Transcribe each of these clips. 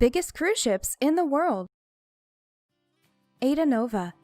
Biggest cruise ships in the world. Ada Nova.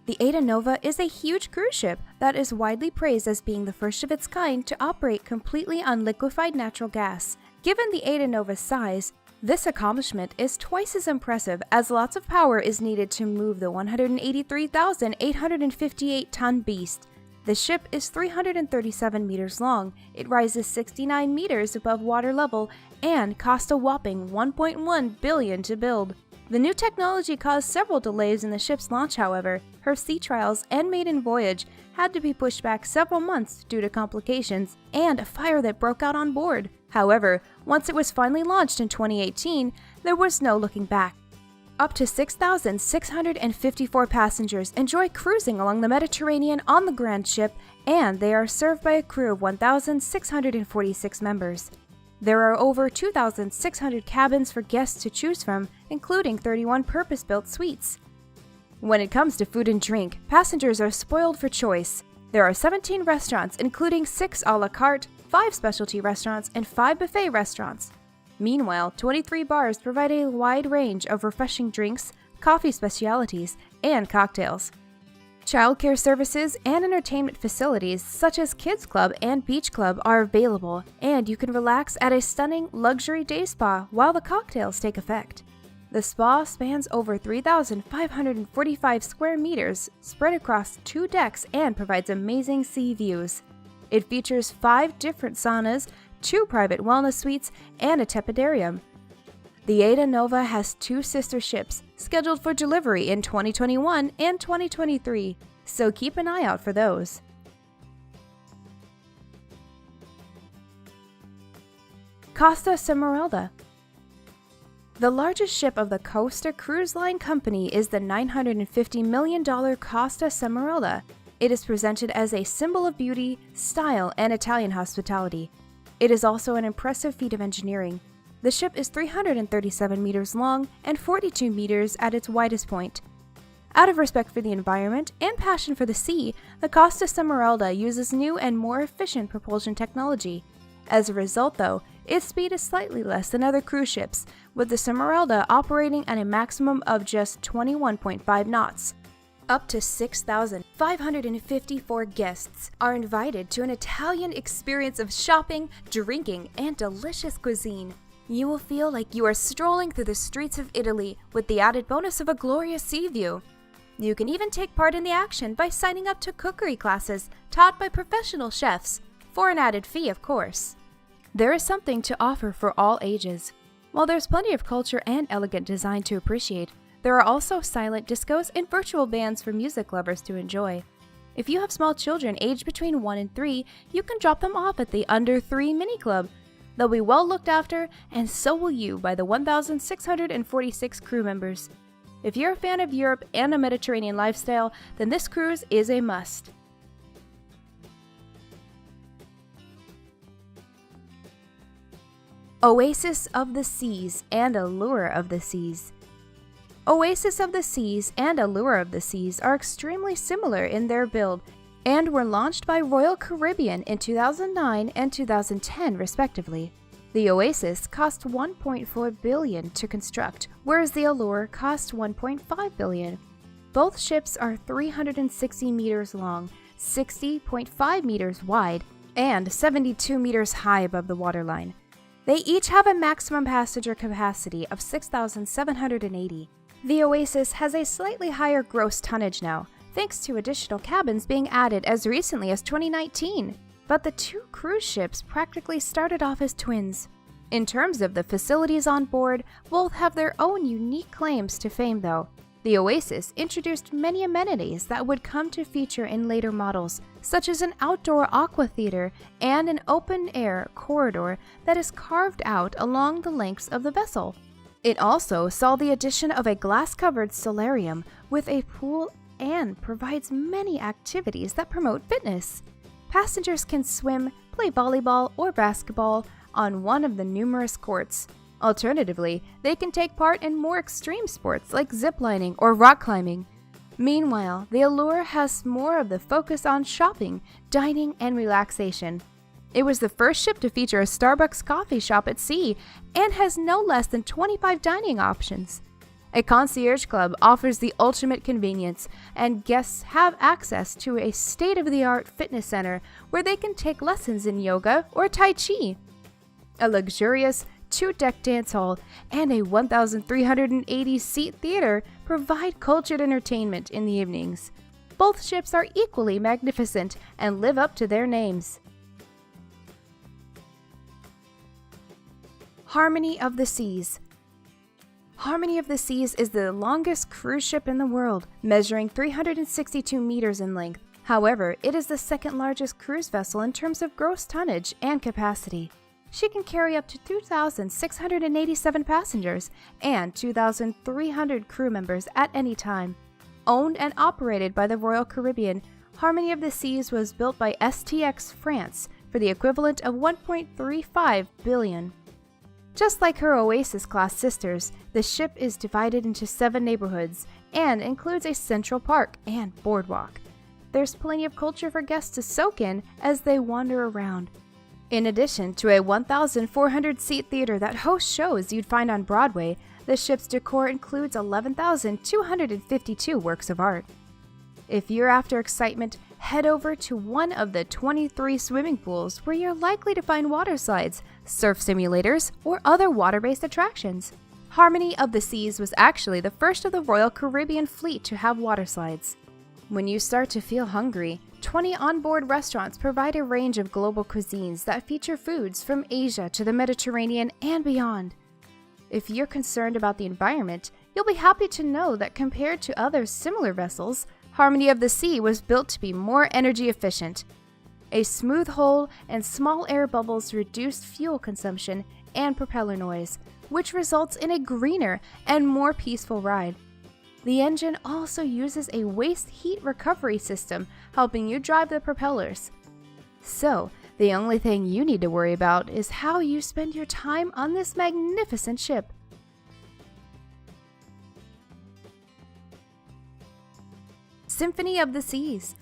The Ada Nova is a huge cruise ship that is widely praised as being the first of its kind to operate completely on liquefied natural gas. Given the Ada Nova's size, this accomplishment is twice as impressive as lots of power is needed to move the 183,858-ton beast. The ship is 337 meters long, it rises 69 meters above water level, and cost a whopping $1.1 billion to build. The new technology caused several delays in the ship's launch, however. Her sea trials and maiden voyage had to be pushed back several months due to complications and a fire that broke out on board. However, once it was finally launched in 2018, there was no looking back. Up to 6,654 passengers enjoy cruising along the Mediterranean on the Grand Ship, and they are served by a crew of 1,646 members. There are over 2,600 cabins for guests to choose from, including 31 purpose-built suites. When it comes to food and drink, passengers are spoiled for choice. There are 17 restaurants, including 6 a la carte, 5 specialty restaurants, and 5 buffet restaurants. Meanwhile, 23 bars provide a wide range of refreshing drinks, coffee specialties, and cocktails. Childcare services and entertainment facilities such as Kids Club and Beach Club are available, and you can relax at a stunning luxury day spa while the cocktails take effect. The spa spans over 3,545 square meters spread across 2 decks and provides amazing sea views. It features 5 different saunas, 2 private wellness suites, and a tepidarium. The Ada Nova has 2 sister ships scheduled for delivery in 2021 and 2023, so keep an eye out for those. Costa Smeralda. The largest ship of the Costa Cruise Line Company is the $950 million Costa Smeralda. It is presented as a symbol of beauty, style, and Italian hospitality. It is also an impressive feat of engineering. The ship is 337 meters long and 42 meters at its widest point. Out of respect for the environment and passion for the sea, the Costa Smeralda uses new and more efficient propulsion technology. As a result, though, its speed is slightly less than other cruise ships, with the Smeralda operating at a maximum of just 21.5 knots. Up to 6,554 guests are invited to an Italian experience of shopping, drinking, and delicious cuisine. You will feel like you are strolling through the streets of Italy with the added bonus of a glorious sea view. You can even take part in the action by signing up to cookery classes taught by professional chefs, for an added fee, of course. There is something to offer for all ages. While there's plenty of culture and elegant design to appreciate, there are also silent discos and virtual bands for music lovers to enjoy. If you have small children aged between 1 and 3, you can drop them off at the Under 3 Mini Club. They'll be well looked after, and so will you by the 1,646 crew members. If you're a fan of Europe and a Mediterranean lifestyle, then this cruise is a must. Oasis of the Seas and Allure of the Seas. Oasis of the Seas and Allure of the Seas are extremely similar in their build and were launched by Royal Caribbean in 2009 and 2010 respectively. The Oasis cost $1.4 billion to construct, whereas the Allure cost $1.5 billion. Both ships are 360 meters long, 60.5 meters wide, and 72 meters high above the waterline. They each have a maximum passenger capacity of 6,780. The Oasis has a slightly higher gross tonnage now, thanks to additional cabins being added as recently as 2019. But the 2 cruise ships practically started off as twins. In terms of the facilities on board, both have their own unique claims to fame though. The Oasis introduced many amenities that would come to feature in later models, such as an outdoor aqua theater and an open-air corridor that is carved out along the lengths of the vessel. It also saw the addition of a glass-covered solarium with a pool and provides many activities that promote fitness. Passengers can swim, play volleyball or basketball on one of the numerous courts. Alternatively, they can take part in more extreme sports like ziplining or rock climbing. Meanwhile, the Allure has more of the focus on shopping, dining, and relaxation. It was the first ship to feature a Starbucks coffee shop at sea and has no less than 25 dining options. A concierge club offers the ultimate convenience, and guests have access to a state-of-the-art fitness center where they can take lessons in yoga or Tai Chi. A luxurious two-deck dance hall and a 1,380-seat theater provide cultured entertainment in the evenings. Both ships are equally magnificent and live up to their names. Harmony of the Seas. Harmony of the Seas is the longest cruise ship in the world, measuring 362 meters in length. However, it is the second largest cruise vessel in terms of gross tonnage and capacity. She can carry up to 2,687 passengers and 2,300 crew members at any time. Owned and operated by the Royal Caribbean, Harmony of the Seas was built by STX France for the equivalent of $1.35 billion. Just like her Oasis-class sisters, the ship is divided into 7 neighborhoods and includes a central park and boardwalk. There's plenty of culture for guests to soak in as they wander around. In addition to a 1,400-seat theater that hosts shows you'd find on Broadway, the ship's decor includes 11,252 works of art. If you're after excitement, head over to one of the 23 swimming pools where you're likely to find water slides, surf simulators, or other water-based attractions. Harmony of the Seas was actually the first of the Royal Caribbean fleet to have water slides. When you start to feel hungry, 20 onboard restaurants provide a range of global cuisines that feature foods from Asia to the Mediterranean and beyond. If you're concerned about the environment, you'll be happy to know that compared to other similar vessels, Harmony of the Sea was built to be more energy efficient. A smooth hull and small air bubbles reduce fuel consumption and propeller noise, which results in a greener and more peaceful ride. The engine also uses a waste heat recovery system, helping you drive the propellers. So, the only thing you need to worry about is how you spend your time on this magnificent ship. Symphony of the Seas.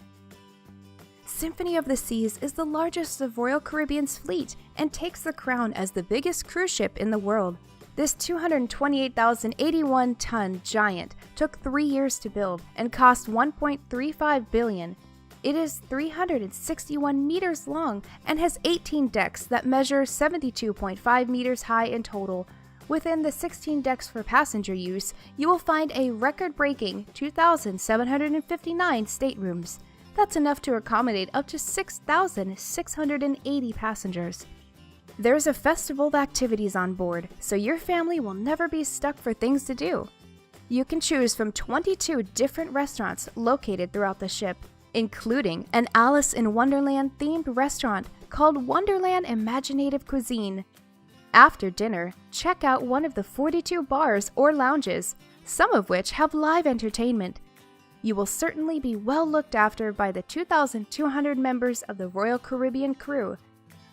Symphony of the Seas is the largest of Royal Caribbean's fleet and takes the crown as the biggest cruise ship in the world. This 228,081-ton giant took 3 years to build and cost $1.35 billion. It is 361 meters long and has 18 decks that measure 72.5 meters high in total. Within the 16 decks for passenger use, you will find a record-breaking 2,759 staterooms. That's enough to accommodate up to 6,680 passengers. There's a festival of activities on board, so your family will never be stuck for things to do. You can choose from 22 different restaurants located throughout the ship, including an Alice in Wonderland-themed restaurant called Wonderland Imaginative Cuisine. After dinner, check out one of the 42 bars or lounges, some of which have live entertainment. You will certainly be well looked after by the 2,200 members of the Royal Caribbean crew,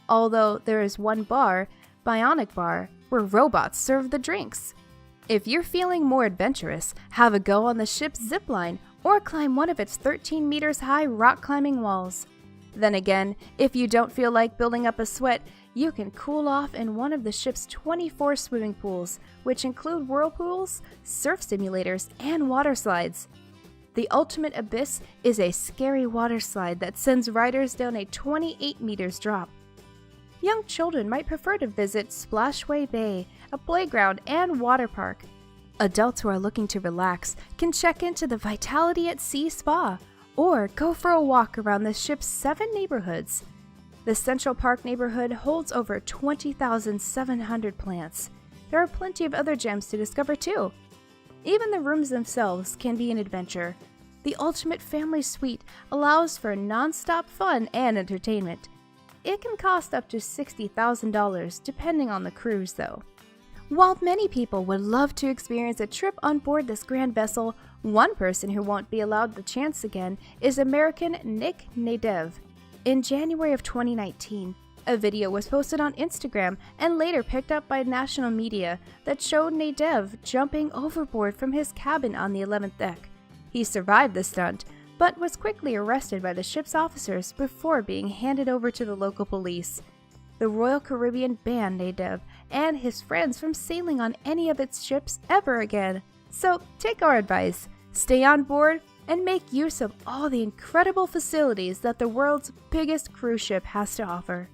although there is one bar, Bionic Bar, where robots serve the drinks. If you're feeling more adventurous, have a go on the ship's zipline or climb one of its 13 meters high rock climbing walls. Then again, if you don't feel like building up a sweat, you can cool off in one of the ship's 24 swimming pools, which include whirlpools, surf simulators, and water slides. The Ultimate Abyss is a scary water slide that sends riders down a 28 meters drop. Young children might prefer to visit Splashway Bay, a playground and water park. Adults who are looking to relax can check into the Vitality at Sea Spa, or go for a walk around the ship's 7 neighborhoods. The Central Park neighborhood holds over 20,700 plants. There are plenty of other gems to discover too. Even the rooms themselves can be an adventure. The Ultimate Family Suite allows for non-stop fun and entertainment. It can cost up to $60,000 depending on the cruise though. While many people would love to experience a trip on board this grand vessel, one person who won't be allowed the chance again is American Nick Nadev. In January of 2019, a video was posted on Instagram and later picked up by national media that showed Nadev jumping overboard from his cabin on the 11th deck. He survived the stunt, but was quickly arrested by the ship's officers before being handed over to the local police. the Royal Caribbean banned Nadiv and his friends from sailing on any of its ships ever again. So take our advice, stay on board, and make use of all the incredible facilities that the world's biggest cruise ship has to offer.